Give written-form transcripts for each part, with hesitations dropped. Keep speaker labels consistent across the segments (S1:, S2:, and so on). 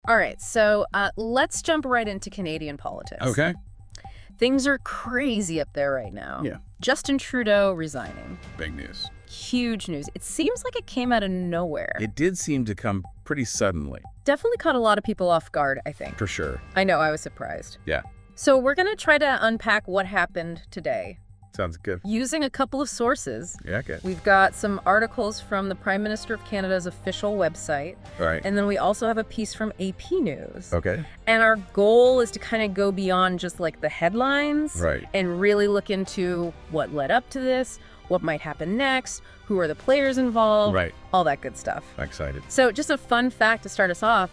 S1: All right, so let's jump right into Canadian politics.
S2: Okay.
S1: Things are crazy up there right now.
S2: Yeah.
S1: Justin Trudeau resigning.
S2: Big news.
S1: Huge news. It seems like it came out of nowhere.
S2: It did seem to come pretty suddenly.
S1: Definitely caught a lot of people off guard, I think.
S2: For sure.
S1: I know, I was surprised.
S2: Yeah.
S1: So we're going to try to unpack what happened today.
S2: Sounds good.
S1: Using a couple of sources.
S2: Yeah, okay.
S1: We've got some articles from the Prime Minister of Canada's official website.
S2: All right.
S1: And then we also have a piece from AP News.
S2: Okay.
S1: And our goal is to kind of go beyond just like the headlines.
S2: Right.
S1: And really look into what led up to this, what might happen next, who are the players involved,
S2: Right.
S1: all that good stuff.
S2: Excited.
S1: So just a fun fact to start us off,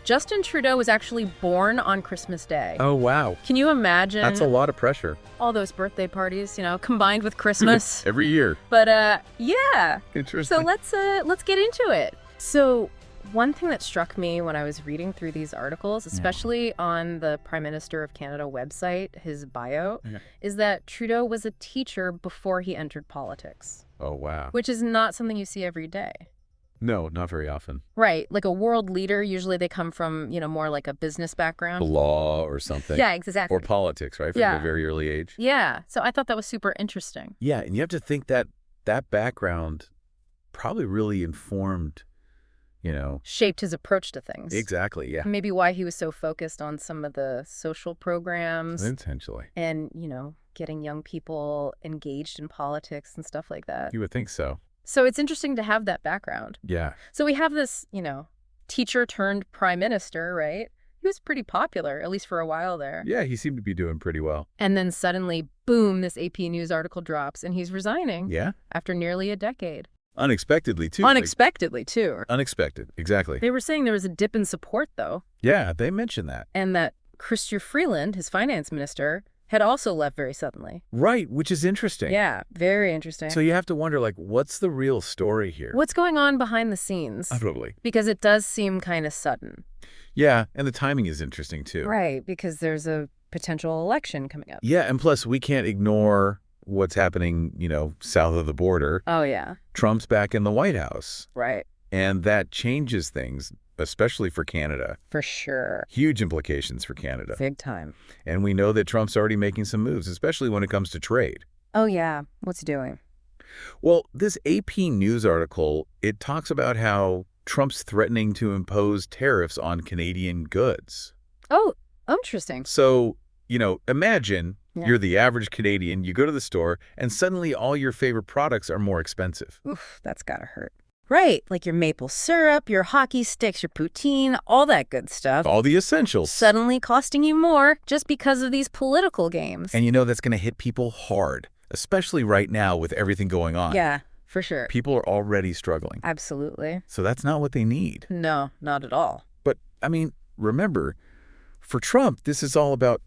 S1: Justin Trudeau was actually born on Christmas Day.
S2: Oh, wow.
S1: Can you imagine
S2: That's a lot of pressure.
S1: all those birthday parties, combined with Christmas?
S2: Every year.
S1: But yeah.
S2: Interesting.
S1: So let's get into it. So one thing that struck me when I was reading through these articles, especially on the Prime Minister of Canada website, his bio, is that Trudeau was a teacher before he entered politics.
S2: Oh, wow.
S1: Which is not something you see every day.
S2: No, not very often.
S1: Right. Like a world leader, usually they come from, more like a business background.
S2: Law or something.
S1: Yeah, exactly.
S2: Or politics, right? From a very early age.
S1: Yeah. So I thought that was super interesting.
S2: Yeah, and you have to think that that background probably really informed,
S1: Shaped his approach to things.
S2: Exactly, yeah.
S1: Maybe why he was so focused on some of the social programs.
S2: Intentionally.
S1: And, getting young people engaged in politics and stuff like that.
S2: You would think so.
S1: So it's interesting to have that background.
S2: Yeah.
S1: So we have this, teacher turned prime minister, right? He was pretty popular, at least for a while there.
S2: Yeah, he seemed to be doing pretty well.
S1: And then suddenly, boom, this AP News article drops and he's resigning.
S2: Yeah.
S1: After nearly a decade.
S2: Unexpectedly, too.
S1: Unexpectedly, too.
S2: Unexpected, exactly.
S1: They were saying there was a dip in support, though.
S2: Yeah, they mentioned that.
S1: And that Chrystia Freeland, his finance minister, had also left very suddenly.
S2: Right, which is interesting.
S1: Yeah, very interesting.
S2: So you have to wonder, what's the real story here?
S1: What's going on behind the scenes?
S2: Absolutely.
S1: Because it does seem kind of sudden.
S2: Yeah, and the timing is interesting, too.
S1: Right, because there's a potential election coming up.
S2: Yeah, and plus we can't ignore what's happening, south of the border.
S1: Oh, yeah.
S2: Trump's back in the White House.
S1: Right.
S2: And that changes things, especially for Canada.
S1: For sure.
S2: Huge implications for Canada.
S1: Big time.
S2: And we know that Trump's already making some moves, especially when it comes to trade.
S1: Oh, yeah. What's he doing?
S2: Well, this AP News article, it talks about how Trump's threatening to impose tariffs on Canadian goods.
S1: Oh, interesting.
S2: So, imagine you're the average Canadian, you go to the store, and suddenly all your favorite products are more expensive.
S1: Oof, that's gotta hurt. Right, like your maple syrup, your hockey sticks, your poutine, all that good stuff.
S2: All the essentials.
S1: Suddenly costing you more just because of these political games.
S2: And that's going to hit people hard, especially right now with everything going on.
S1: Yeah, for sure.
S2: People are already struggling.
S1: Absolutely.
S2: So that's not what they need.
S1: No, not at all.
S2: But, remember, for Trump, this is all about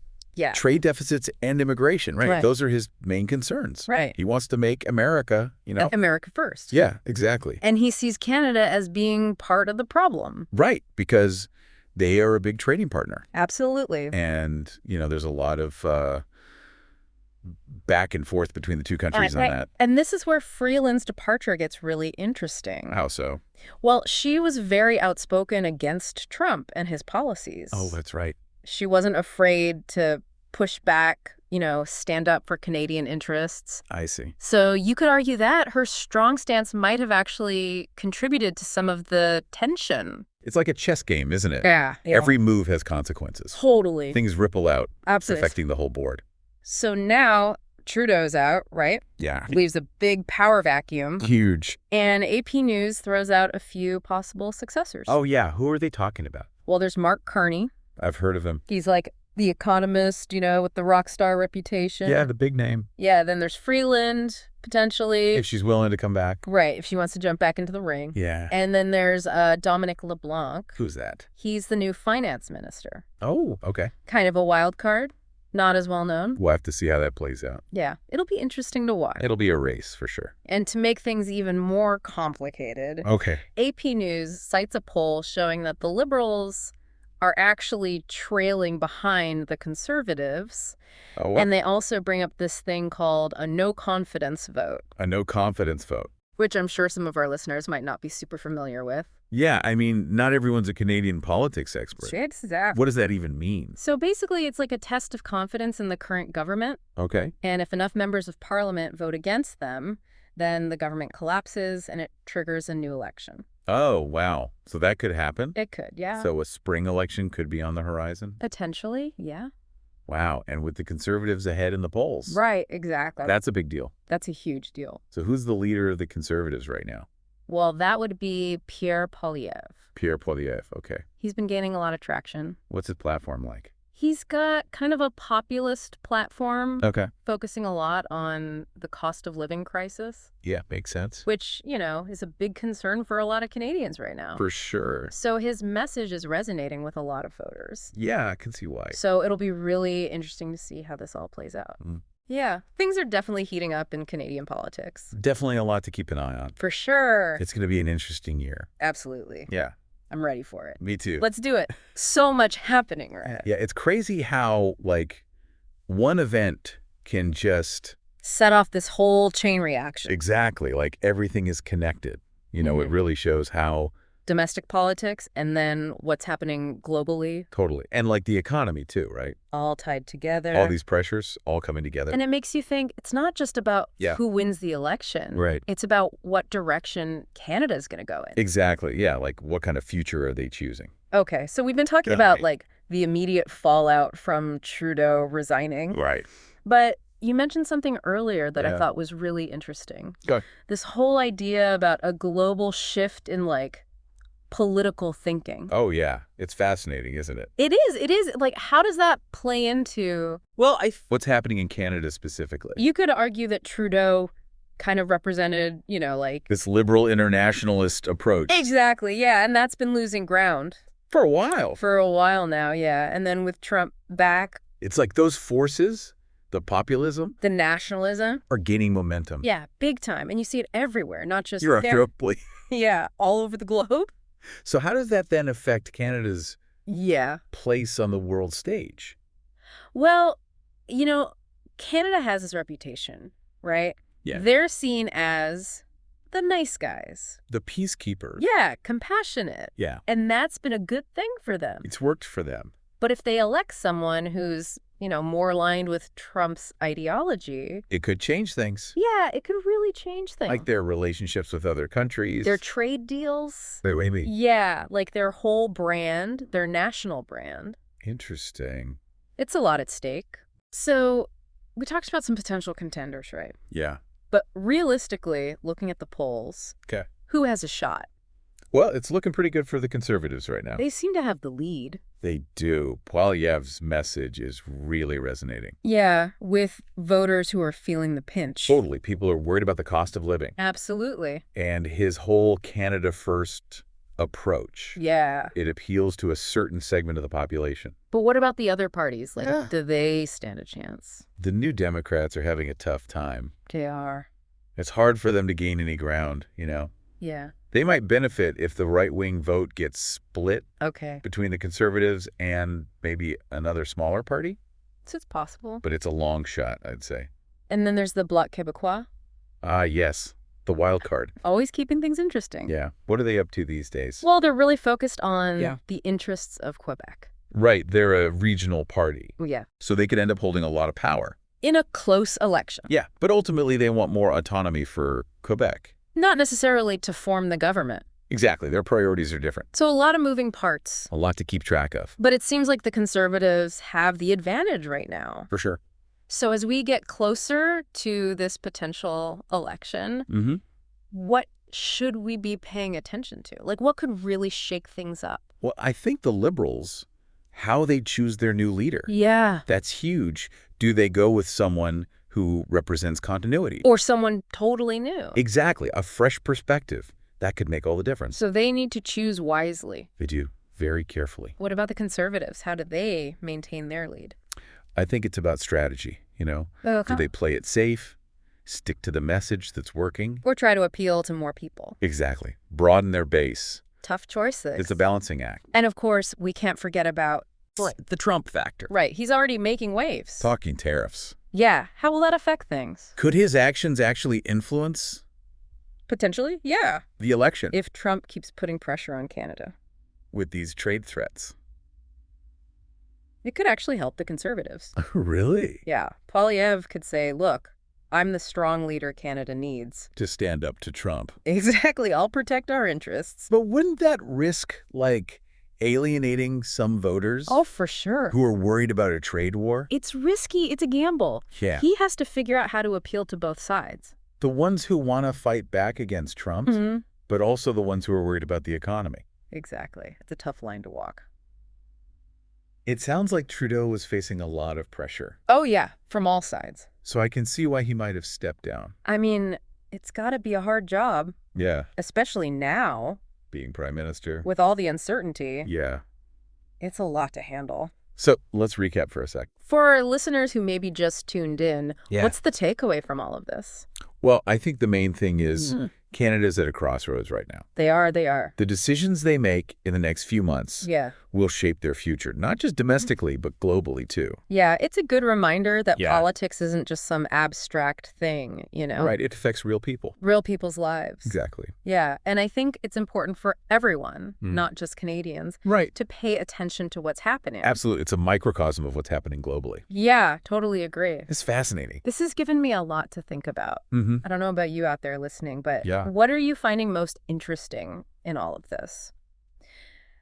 S2: trade deficits and immigration, right? Those are his main concerns.
S1: Right.
S2: He wants to make America,
S1: America first.
S2: Yeah, exactly.
S1: And he sees Canada as being part of the problem.
S2: Right, because they are a big trading partner.
S1: Absolutely.
S2: And, there's a lot of back and forth between the two countries on that.
S1: And this is where Freeland's departure gets really interesting.
S2: How so?
S1: Well, she was very outspoken against Trump and his policies.
S2: Oh, that's right.
S1: She wasn't afraid to push back, stand up for Canadian interests.
S2: I see.
S1: So you could argue that her strong stance might have actually contributed to some of the tension.
S2: It's like a chess game, isn't it?
S1: Yeah.
S2: Every move has consequences.
S1: Totally.
S2: Things ripple out,
S1: Absolutely.
S2: affecting the whole board.
S1: So now Trudeau's out, right?
S2: Yeah.
S1: Leaves a big power vacuum.
S2: Huge.
S1: And AP News throws out a few possible successors.
S2: Oh, yeah. Who are they talking about?
S1: Well, there's Mark Carney.
S2: I've heard of him.
S1: He's like the economist, with the rock star reputation.
S2: Yeah, the big name.
S1: Yeah, then there's Freeland, potentially.
S2: If she's willing to come back.
S1: Right, if she wants to jump back into the ring.
S2: Yeah.
S1: And then there's Dominic LeBlanc.
S2: Who's that?
S1: He's the new finance minister.
S2: Oh, okay.
S1: Kind of a wild card. Not as well known.
S2: We'll have to see how that plays out.
S1: Yeah, it'll be interesting to watch.
S2: It'll be a race, for sure.
S1: And to make things even more complicated,
S2: okay,
S1: AP News cites a poll showing that the Liberals are actually trailing behind the Conservatives.
S2: Oh,
S1: and they also bring up this thing called a no-confidence vote.
S2: A no-confidence vote.
S1: which I'm sure some of our listeners might not be super familiar with.
S2: Yeah, I mean, not everyone's a Canadian politics expert.
S1: Exactly.
S2: What does that even mean?
S1: So basically, it's like a test of confidence in the current government.
S2: Okay.
S1: And if enough members of parliament vote against them, then the government collapses and it triggers a new election.
S2: Oh, wow. So that could happen?
S1: It could, yeah.
S2: So a spring election could be on the horizon?
S1: Potentially, yeah.
S2: Wow. And with the Conservatives ahead in the polls.
S1: Right, exactly.
S2: That's a big deal.
S1: That's a huge deal.
S2: So who's the leader of the Conservatives right now?
S1: Well, that would be Pierre Poilievre.
S2: Pierre Poilievre. Okay.
S1: He's been gaining a lot of traction.
S2: What's his platform like?
S1: He's got kind of a populist platform,
S2: Okay.
S1: focusing a lot on the cost of living crisis,
S2: Yeah, makes sense.
S1: which, is a big concern for a lot of Canadians right now.
S2: For sure.
S1: So his message is resonating with a lot of voters.
S2: Yeah, I can see why.
S1: So it'll be really interesting to see how this all plays out. Yeah, things are definitely heating up in Canadian politics.
S2: Definitely a lot to keep an eye on.
S1: For sure.
S2: It's going to be an interesting year.
S1: Absolutely.
S2: Yeah.
S1: I'm ready for it.
S2: Me too.
S1: Let's do it. So much happening, right?
S2: Yeah, it's crazy how, one event can just...
S1: set off this whole chain reaction.
S2: Exactly. Everything is connected. It really shows how...
S1: Domestic politics and then what's happening globally.
S2: Totally. And, the economy, too, right?
S1: All tied together.
S2: All these pressures all coming together.
S1: And it makes you think it's not just about
S2: Yeah.
S1: who wins the election.
S2: Right.
S1: It's about what direction Canada's going to go in.
S2: Exactly. Yeah, what kind of future are they choosing?
S1: Okay, so we've been talking about, the immediate fallout from Trudeau resigning.
S2: Right.
S1: But you mentioned something earlier that I
S2: Yeah.
S1: thought was really interesting.
S2: Go.
S1: This whole idea about a global shift in, political thinking.
S2: Oh, yeah. It's fascinating, isn't it?
S1: It is. It is. How does that play into...
S2: Well, what's happening in Canada specifically?
S1: You could argue that Trudeau kind of represented,
S2: This liberal internationalist approach.
S1: Exactly, yeah, and that's been losing ground.
S2: For a while.
S1: For a while now, yeah. And then with Trump back...
S2: It's those forces, the populism...
S1: the nationalism...
S2: are gaining momentum.
S1: Yeah, big time. And you see it everywhere, not just...
S2: Europe.
S1: Yeah, all over the globe.
S2: So how does that then affect Canada's
S1: Yeah.
S2: place on the world stage?
S1: Well, Canada has this reputation, right?
S2: Yeah.
S1: They're seen as the nice guys.
S2: The peacekeepers.
S1: Yeah, compassionate.
S2: Yeah.
S1: And that's been a good thing for them.
S2: It's worked for them.
S1: But if they elect someone who's, more aligned with Trump's ideology...
S2: It could change things.
S1: Yeah, it could really change things.
S2: Like their relationships with other countries.
S1: Their trade deals.
S2: Wait, maybe.
S1: Yeah, their whole brand, their national brand.
S2: Interesting.
S1: It's a lot at stake. So we talked about some potential contenders, right?
S2: Yeah.
S1: But realistically, looking at the polls,
S2: Okay.
S1: who has a shot?
S2: Well, it's looking pretty good for the Conservatives right now.
S1: They seem to have the lead.
S2: They do. Poilievre's message is really resonating.
S1: Yeah, with voters who are feeling the pinch.
S2: Totally. People are worried about the cost of living.
S1: Absolutely.
S2: And his whole Canada First approach.
S1: Yeah.
S2: It appeals to a certain segment of the population.
S1: But what about the other parties? Do they stand a chance?
S2: The New Democrats are having a tough time.
S1: They are.
S2: It's hard for them to gain any ground,
S1: Yeah.
S2: They might benefit if the right-wing vote gets split
S1: Okay.
S2: between the Conservatives and maybe another smaller party.
S1: So it's possible.
S2: But it's a long shot, I'd say.
S1: And then there's the Bloc Québécois.
S2: Yes. The wild card.
S1: Always keeping things interesting.
S2: Yeah. What are they up to these days?
S1: Well, they're really focused on the interests of Quebec.
S2: Right. They're a regional party.
S1: Yeah.
S2: So they could end up holding a lot of power.
S1: In a close election.
S2: Yeah. But ultimately, they want more autonomy for Quebec.
S1: Not necessarily to form the government.
S2: Exactly. Their priorities are different.
S1: So a lot of moving parts.
S2: A lot to keep track of.
S1: But it seems like the Conservatives have the advantage right now.
S2: For sure.
S1: So as we get closer to this potential election, what should we be paying attention to? What could really shake things up?
S2: Well, I think the Liberals, how they choose their new leader.
S1: Yeah.
S2: That's huge. Do they go with someone who represents continuity?
S1: Or someone totally new.
S2: Exactly. A fresh perspective. That could make all the difference.
S1: So they need to choose wisely.
S2: They do. Very carefully.
S1: What about the Conservatives? How do they maintain their lead?
S2: I think it's about strategy, Do they play it safe? Stick to the message that's working?
S1: Or try to appeal to more people?
S2: Exactly. Broaden their base.
S1: Tough choices.
S2: It's a balancing act.
S1: And of course, we can't forget about...
S2: the Trump factor.
S1: Right. He's already making waves.
S2: Talking tariffs.
S1: Yeah. How will that affect things?
S2: Could his actions actually influence
S1: Potentially, yeah.
S2: The election.
S1: If Trump keeps putting pressure on Canada.
S2: With these trade threats.
S1: It could actually help the Conservatives.
S2: Really?
S1: Yeah. Poilievre could say, look, I'm the strong leader Canada needs.
S2: To stand up to Trump.
S1: Exactly. I'll protect our interests.
S2: But wouldn't that risk, like, alienating some voters?
S1: Oh, for sure.
S2: Who are worried about a trade war?
S1: It's risky. It's a gamble.
S2: Yeah.
S1: He has to figure out how to appeal to both sides.
S2: The ones who want to fight back against Trump, but also the ones who are worried about the economy.
S1: Exactly. It's a tough line to walk.
S2: It sounds like Trudeau was facing a lot of pressure.
S1: Oh, yeah. From all sides.
S2: So I can see why he might have stepped down.
S1: I mean, it's got to be a hard job.
S2: Yeah.
S1: Especially now.
S2: Being Prime Minister.
S1: With all the uncertainty.
S2: Yeah.
S1: It's a lot to handle.
S2: So let's recap for a sec.
S1: For our listeners who maybe just tuned in, what's the takeaway from all of this?
S2: Well, I think the main thing is Canada's at a crossroads right now.
S1: They are.
S2: The decisions they make in the next few months will shape their future, not just domestically, but globally, too.
S1: Yeah, it's a good reminder that politics isn't just some abstract thing, you know?
S2: Right, it affects real people.
S1: Real people's lives.
S2: Exactly.
S1: Yeah, and I think it's important for everyone, not just Canadians, to pay attention to what's happening.
S2: Absolutely. It's a microcosm of what's happening globally.
S1: Yeah, totally agree.
S2: It's fascinating.
S1: This has given me a lot to think about. I don't know about you out there listening, but what are you finding most interesting in all of this?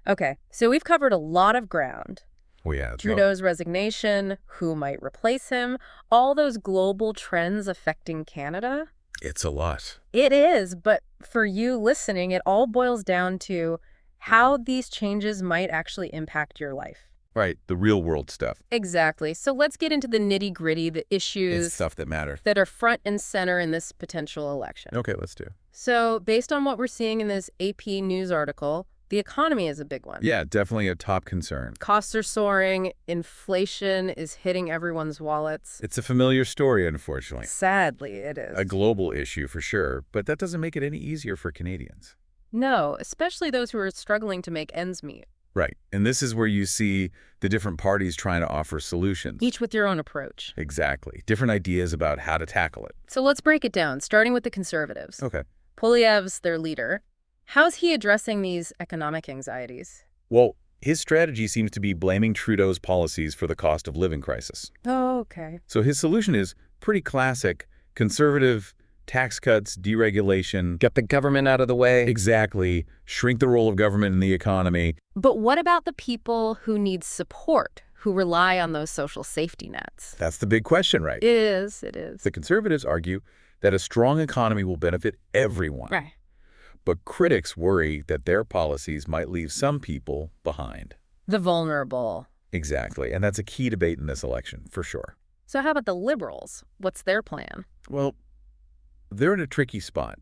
S1: Okay, so we've covered a lot of ground.
S2: Oh, yeah.
S1: Trudeau's resignation, who might replace him, all those global trends affecting Canada.
S2: It's a lot.
S1: It is, but for you listening, it all boils down to how these changes might actually impact your life.
S2: Right, the real world stuff.
S1: Exactly. So let's get into the nitty-gritty, the issues.
S2: It's stuff that matter.
S1: That are front and center in this potential election.
S2: Okay, let's do.
S1: So based on what we're seeing in this AP News article, the economy is a big one.
S2: Yeah, definitely a top concern.
S1: Costs are soaring. Inflation is hitting everyone's wallets.
S2: It's a familiar story, unfortunately.
S1: Sadly, it is.
S2: A global issue for sure, but that doesn't make it any easier for Canadians.
S1: No, especially those who are struggling to make ends meet.
S2: Right. And this is where you see the different parties trying to offer solutions.
S1: Each with their own approach.
S2: Exactly. Different ideas about how to tackle it.
S1: So let's break it down, starting with the Conservatives.
S2: Okay.
S1: Poilievre's their leader. How's he addressing these economic anxieties?
S2: Well, his strategy seems to be blaming Trudeau's policies for the cost of living crisis.
S1: Oh, okay.
S2: So his solution is pretty classic, conservative, tax cuts, deregulation.
S3: Get the government out of the way.
S2: Exactly. Shrink the role of government in the economy.
S1: But what about the people who need support, who rely on those social safety nets?
S2: That's the big question, right?
S1: It is.
S2: The Conservatives argue that a strong economy will benefit everyone.
S1: Right.
S2: But critics worry that their policies might leave some people behind.
S1: The vulnerable.
S2: Exactly. And that's a key debate in this election, for sure.
S1: So how about the Liberals? What's their plan?
S2: Well, they're in a tricky spot,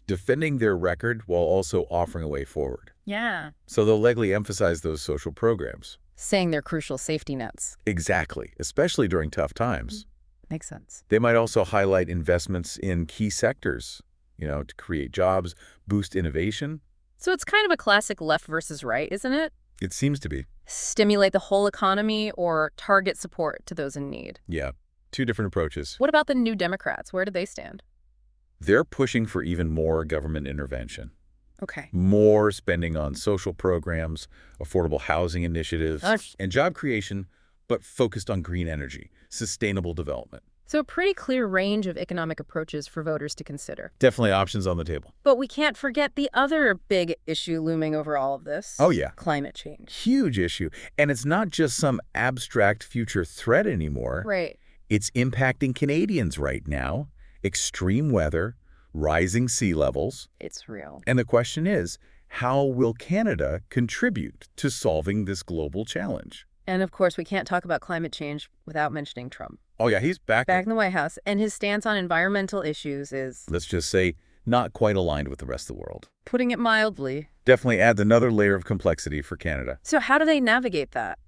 S2: defending their record while also offering a way forward.
S1: Yeah.
S2: So they'll likely emphasize those social programs.
S1: Saying they're crucial safety nets.
S2: Exactly, especially during tough times.
S1: Makes sense.
S2: They might also highlight investments in key sectors, to create jobs, boost innovation.
S1: So it's kind of a classic left versus right, isn't it?
S2: It seems to be.
S1: Stimulate the whole economy or target support to those in need.
S2: Yeah, two different approaches.
S1: What about the New Democrats? Where do they stand?
S2: They're pushing for even more government intervention.
S1: Okay.
S2: More spending on social programs, affordable housing initiatives, and job creation, but focused on green energy, sustainable development.
S1: So a pretty clear range of economic approaches for voters to consider.
S2: Definitely options on the table.
S1: But we can't forget the other big issue looming over all of this.
S2: Oh, yeah.
S1: Climate change.
S2: Huge issue. And it's not just some abstract future threat anymore.
S1: Right.
S2: It's impacting Canadians right now. Extreme weather, rising sea levels.
S1: It's real.
S2: And the question is, how will Canada contribute to solving this global challenge?
S1: And of course, we can't talk about climate change without mentioning Trump.
S2: Oh, yeah, he's back
S1: in the White House. And his stance on environmental issues is,
S2: let's just say, not quite aligned with the rest of the world.
S1: Putting it mildly.
S2: Definitely adds another layer of complexity for Canada.
S1: So how do they navigate that?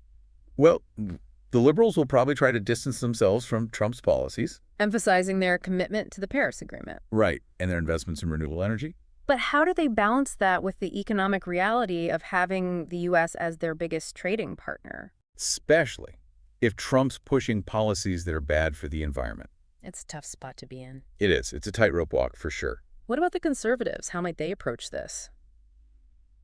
S2: Well, the Liberals will probably try to distance themselves from Trump's policies.
S1: Emphasizing their commitment to the Paris Agreement.
S2: Right, and their investments in renewable energy.
S1: But how do they balance that with the economic reality of having the U.S. as their biggest trading partner?
S2: Especially if Trump's pushing policies that are bad for the environment.
S1: It's a tough spot to be in.
S2: It is. It's a tightrope walk for sure.
S1: What about the Conservatives? How might they approach this?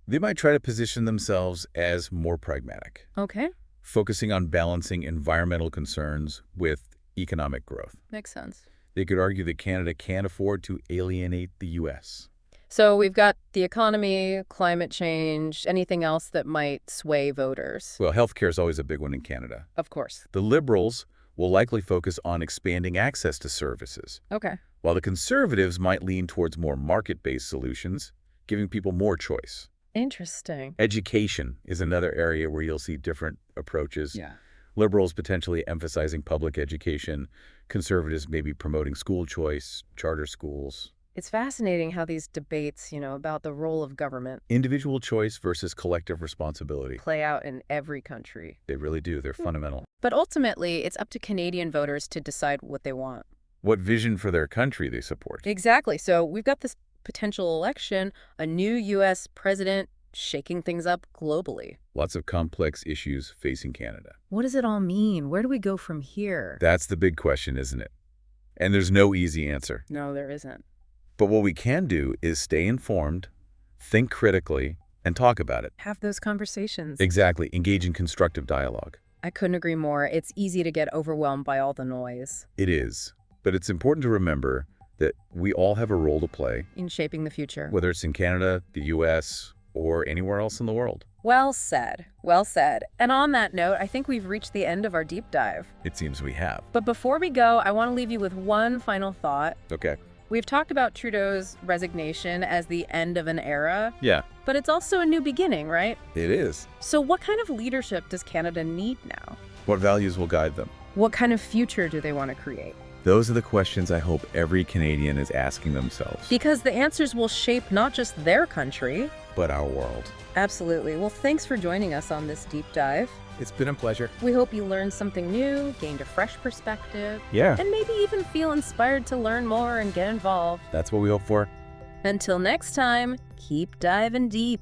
S2: They might try to position themselves as more pragmatic,
S1: Okay,
S2: focusing on balancing environmental concerns with economic growth.
S1: makes sense.
S2: They could argue that Canada can't afford to alienate the U.S.
S1: So we've got the economy, climate change, anything else that might sway voters.
S2: Well, healthcare is always a big one in Canada.
S1: Of course.
S2: The Liberals will likely focus on expanding access to services,
S1: Okay.
S2: while the Conservatives might lean towards more market-based solutions, giving people more choice.
S1: Interesting.
S2: Education is another area where you'll see different approaches.
S3: Yeah.
S2: Liberals potentially emphasizing public education, Conservatives maybe promoting school choice, charter schools.
S1: It's fascinating how these debates, about the role of government
S2: Individual choice versus collective responsibility.
S1: play out in every country.
S2: They really do. They're fundamental.
S1: But ultimately, it's up to Canadian voters to decide what they want.
S2: What vision for their country they support.
S1: Exactly. So we've got this potential election, a new U.S. president shaking things up globally.
S2: Lots of complex issues facing Canada.
S1: What does it all mean? Where do we go from here?
S2: That's the big question, isn't it? And there's no easy answer.
S1: No, there isn't.
S2: But what we can do is stay informed, think critically, and talk about it.
S1: Have those conversations.
S2: Exactly. Engage in constructive dialogue.
S1: I couldn't agree more. It's easy to get overwhelmed by all the noise.
S2: It is. But it's important to remember that we all have a role to play,
S1: In shaping the future.
S2: whether it's in Canada, the U.S., or anywhere else in the world.
S1: Well said. Well said. And on that note, I think we've reached the end of our deep dive.
S2: It seems we have.
S1: But before we go, I want to leave you with one final thought.
S2: Okay.
S1: We've talked about Trudeau's resignation as the end of an era,
S2: Yeah,
S1: but it's also a new beginning, right?
S2: it is.
S1: So what kind of leadership does Canada need now?
S2: What values will guide them?
S1: What kind of future do they want to create?
S2: Those are the questions I hope every Canadian is asking themselves.
S1: Because the answers will shape not just their country.
S2: But our world.
S1: Absolutely. Well, thanks for joining us on this deep dive.
S2: It's been a pleasure.
S1: We hope you learned something new, gained a fresh perspective,
S2: Yeah,
S1: and maybe even feel inspired to learn more and get involved.
S2: that's what we hope for.
S1: Until next time, keep diving deep.